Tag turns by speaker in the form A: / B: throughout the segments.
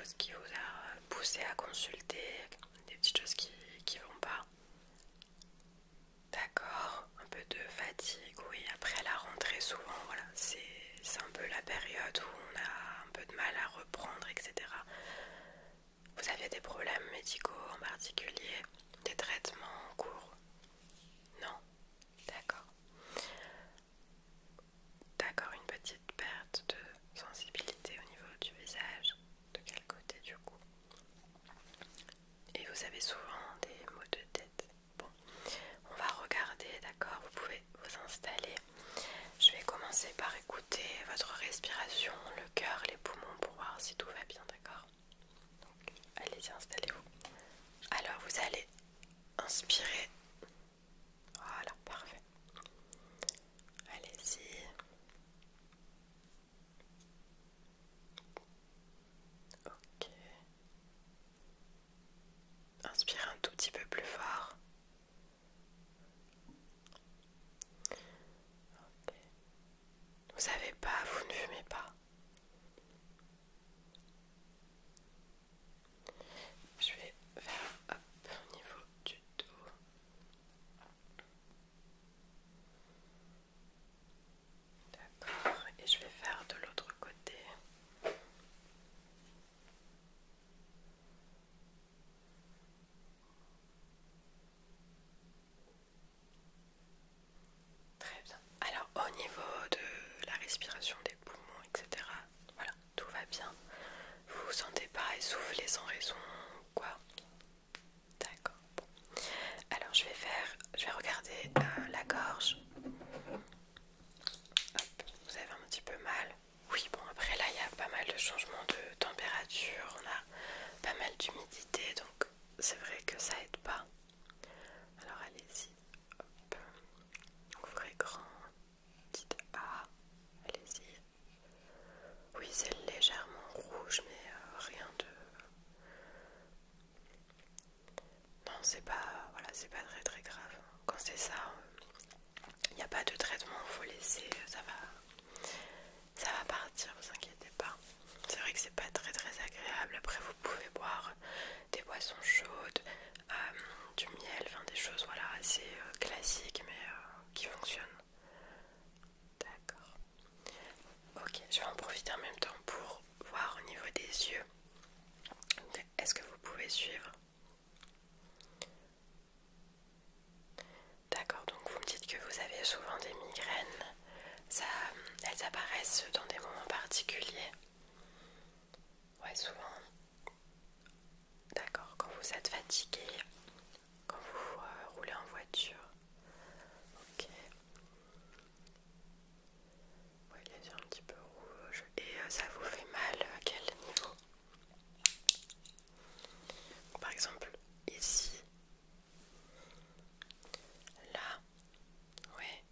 A: chose qui vous a poussé à consulter, des petites choses qui vont pas. D'accord, un peu de fatigue, oui, après la rentrée souvent, voilà, c'est un peu la période où on a un peu de mal à reprendre, etc. Vous avez des problèmes médicaux en particulier, des traitements en cours? Non? D'accord. D'accord, une petite perte de sensibilité au niveau du visage. De quel côté du coup? Et vous avez souvent des maux de tête? Bon, on va regarder, d'accord? Vous pouvez vous installer. Je vais commencer par écouter votre respiration, le cœur, les poumons pour voir si tout va bien, d'accord? Donc, allez-y, installez-vous. Alors, vous allez inspirer. Voilà, parfait. Allez-y. Ok. Inspirez un tout petit peu plus fort. Ok. Vous savez pas, vous ne fumez pas. Je vais faire hop, au niveau du dos. D'accord. Et je vais faire de l'autre côté. Très bien. Alors au niveau de la respiration des poumons, etc. Voilà, tout va bien. Vous vous sentez pas essoufflé sans raison ou quoi? D'accord. Bon. Alors je vais regarder la gorge. Hop, vous avez un petit peu mal. Oui, bon après là il y a pas mal de changements de température, on a pas mal d'humidité, donc c'est vrai que ça aide pas. Alors allez-y, hop, ouvrez grand, dites A, allez-y. Oui, c'est légèrement rouge, mais rien de... Non, c'est pas, voilà, c'est pas très très grave. Quand c'est ça, il n'y a pas de traitement, faut laisser, ça va partir, vous inquiétez pas. C'est vrai que c'est pas très très agréable. Après, vous pouvez boire des boissons chaudes, du miel, enfin des choses voilà assez classiques mais qui fonctionnent. D'accord. Ok, je vais en profiter en même temps pour voir au niveau des yeux. Est-ce que vous pouvez suivre? D'accord, donc vous me dites que vous avez souvent des migraines. Ça, elles apparaissent dans des moments particuliers? Ouais, souvent. D'accord, quand vous êtes fatigué, quand vous roulez en voiture. Ok. Ouais, les yeux un petit peu rouges. Et ça vous fait mal à quel niveau? Par exemple, ici. Là. Ouais.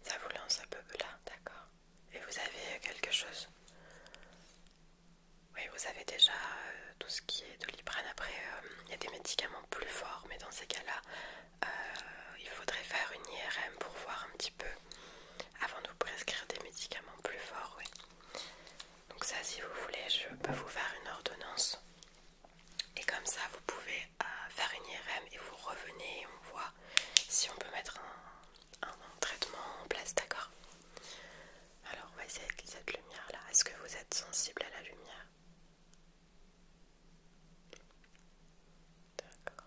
A: Ça vous lance un peu là, d'accord. Et vous avez quelque chose? Oui, vous avez déjà tout ce qui est Doliprane. Après, il y a des médicaments plus forts, mais dans ces cas-là, il faudrait faire une IRM pour voir un petit peu avant de vous prescrire des médicaments plus forts, oui. Donc ça, si vous voulez, je peux vous faire une ordonnance. Et comme ça, vous pouvez faire une IRM et vous revenez et on voit si on peut mettre un traitement en place, d'accord? Alors, on va essayer avec cette lumière-là. Est-ce que vous êtes sensible à la lumière? D'accord.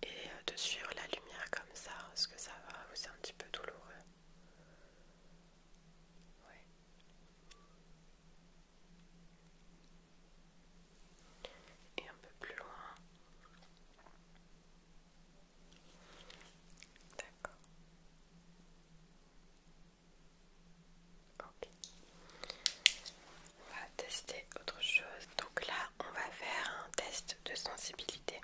A: Et de suivre la lumière comme ça, est-ce que ça va ou c'est un petit peu douloureux? Oui. Et un peu plus loin. D'accord. Ok. On va tester autre chose. Donc là, on va faire un test de sensibilité.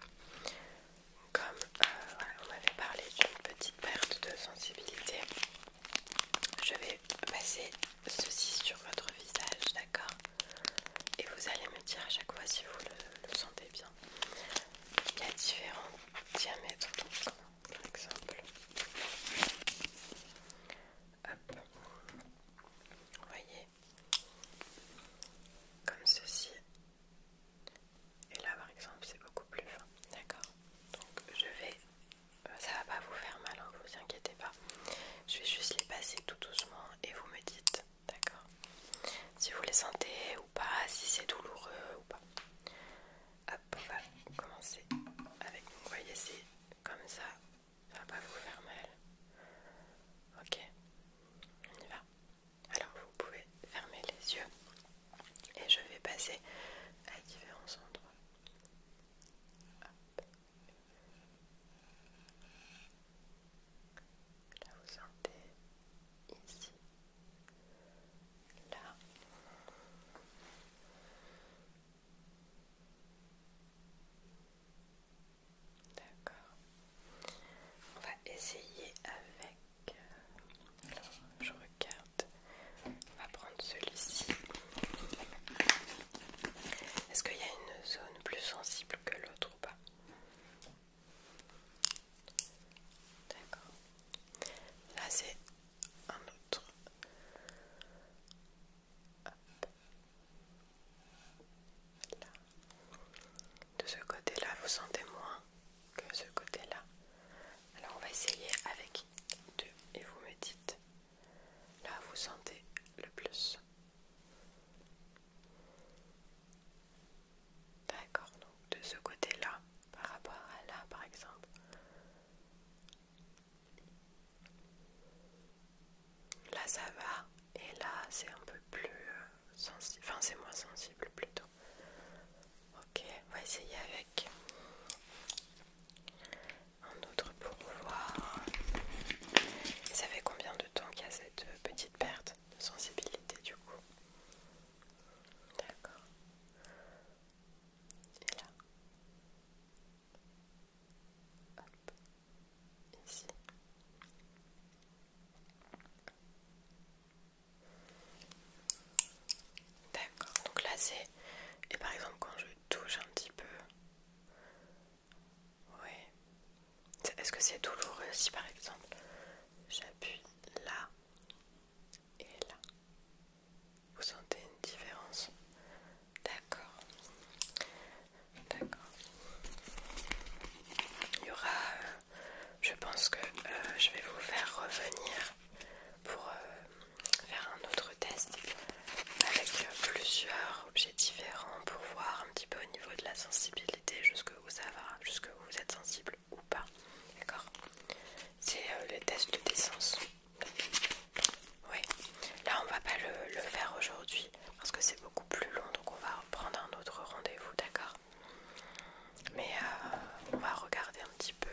A: Comme voilà, on m'avait parlé d'une petite perte de sensibilité, je vais passer ceci sur votre visage, d'accord? Et vous allez me dire à chaque fois si vous le sentez bien. Il y a différents diamètres, donc, par exemple. Hop. Vous voyez? Comme tête. Est-ce que c'est douloureux si par exemple j'appuie là et là? Vous sentez une différence? D'accord. D'accord. Il y aura, je pense que je vais vous faire revenir pour faire un autre test avec plusieurs objets différents pour voir un petit peu au niveau de la sensibilité jusqu'où ça va, jusqu'où vous êtes sensible ou pas. D'accord? C'est le test d'essence. Oui. Là, on va pas le faire aujourd'hui parce que c'est beaucoup plus long, donc on va prendre un autre rendez-vous, d'accord? Mais on va regarder un petit peu.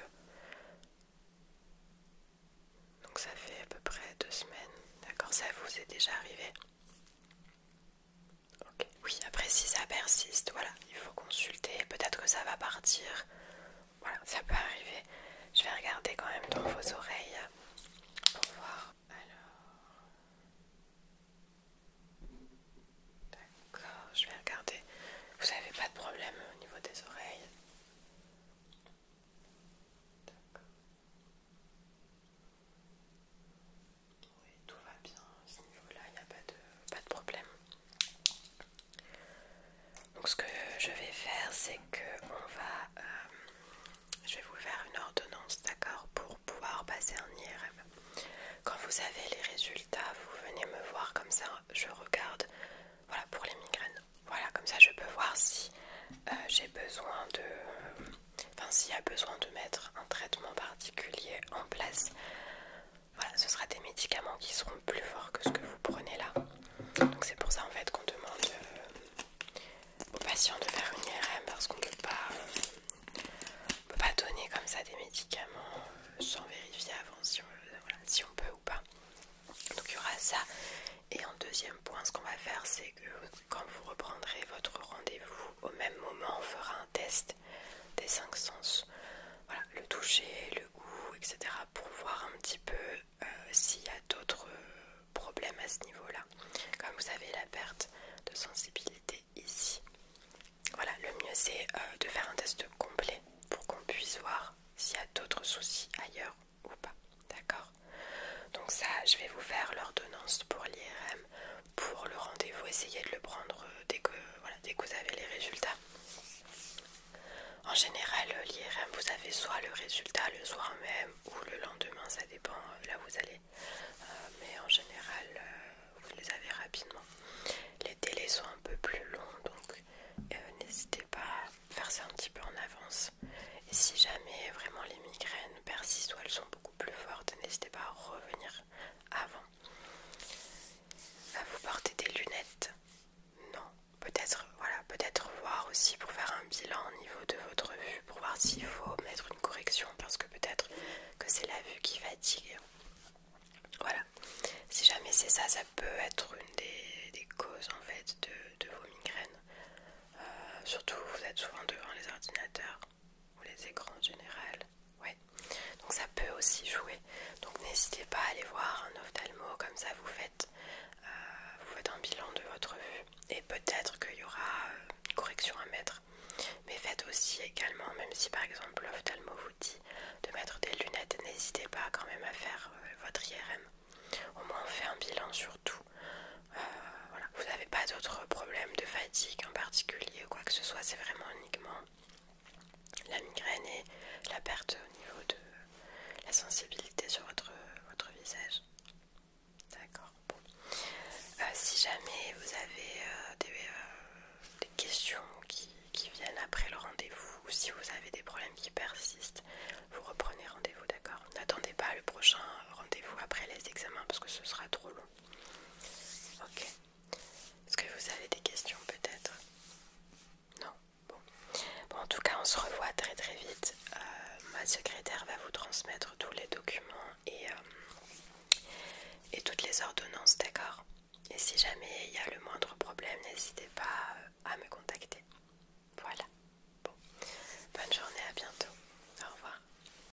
A: Donc ça fait à peu près 2 semaines, d'accord? Ça vous est déjà arrivé? Ok. Oui, après si ça persiste, voilà, il faut consulter. Peut-être que ça va partir. Voilà, ça peut arriver. Je vais regarder quand même dans vos oreilles pour voir. Alors, d'accord, je vais regarder. Vous n'avez pas de problème au niveau des oreilles? D'accord. Oui, tout va bien à ce niveau-là, il n'y a pas de problème. Donc ce que je vais faire, c'est que je vais vous faire une ordonnance, d'accord, pour pouvoir passer un IRM. Quand vous avez les résultats, vous venez me voir comme ça, je regarde, voilà, pour les migraines. Voilà, comme ça je peux voir si j'ai besoin s'il y a besoin de mettre un traitement particulier en place. Voilà, ce sera des médicaments qui seront plus forts que ce que vous prenez là. Donc c'est pour ça en fait qu'on demande aux patients de faire une IRM parce qu'on ne peut pas donner comme ça des médicaments sans vérifier avant si on peut ou pas. Donc il y aura ça. Et en deuxième point, ce qu'on va faire, c'est que quand vous reprendrez votre rendez-vous, au même moment, on fera un test des 5 sens. Voilà, le toucher, le goût, etc. pour voir un petit peu s'il y a d'autres problèmes à ce niveau-là. Comme vous avez la perte de sensibilité ici. Voilà, le mieux c'est de faire un test complet pour qu'on puisse voir s'il y a d'autres soucis ailleurs ou pas. D'accord? Donc ça, je vais vous faire l'ordonnance pour l'IRM. Pour le rendez-vous, essayez de le prendre dès que vous avez les résultats. En général, l'IRM, vous avez soit le résultat le soir même ou le lendemain, ça dépend là où vous allez. Mais en général, vous les avez rapidement. Les délais sont un peu plus longs, donc n'hésitez pas à faire ça un petit peu en avance. Et si jamais vraiment les migraines persistent ou elles sont beaucoup plus fortes, n'hésitez pas à revenir avant. Vous portez des lunettes? Non. Peut-être voir aussi pour faire un bilan au niveau de votre vue, pour voir s'il faut mettre une correction, parce que peut-être que c'est la vue qui fatigue. Voilà. Si jamais c'est ça, ça peut être une des causes en fait de vos migraines. Surtout vous êtes souvent devant les ordinateurs ou les écrans en général. Ouais. Donc ça peut aussi jouer. Donc n'hésitez pas à aller voir un ophtalmo, comme ça vous faites un bilan de votre vue. Et peut-être qu'il y aura une correction à mettre. Mais faites aussi également, même si par exemple l'ophtalmo vous dit de mettre des lunettes, n'hésitez pas quand même à faire votre IRM. Au moins on fait un bilan surtout. Voilà. Vous n'avez pas d'autres problèmes de fatigue en particulier ou quoi que ce soit, c'est vraiment uniquement la migraine et la perte au niveau de la sensibilité sur votre visage. D'accord. Bon. Si jamais vous avez des questions qui viennent après le rendez-vous, ou si vous avez des problèmes qui persistent, vous reprenez rendez-vous, d'accord? N'attendez pas le prochain rendez-vous après les examens parce que ce sera trop long. Ok. Est-ce que vous avez des questions peut-être? Non? Bon. Bon, en tout cas, on se revoit très très vite. Ma secrétaire va vous transmettre tous les documents et toutes les ordonnances, d'accord? Et si jamais il y a le moindre problème, n'hésitez pas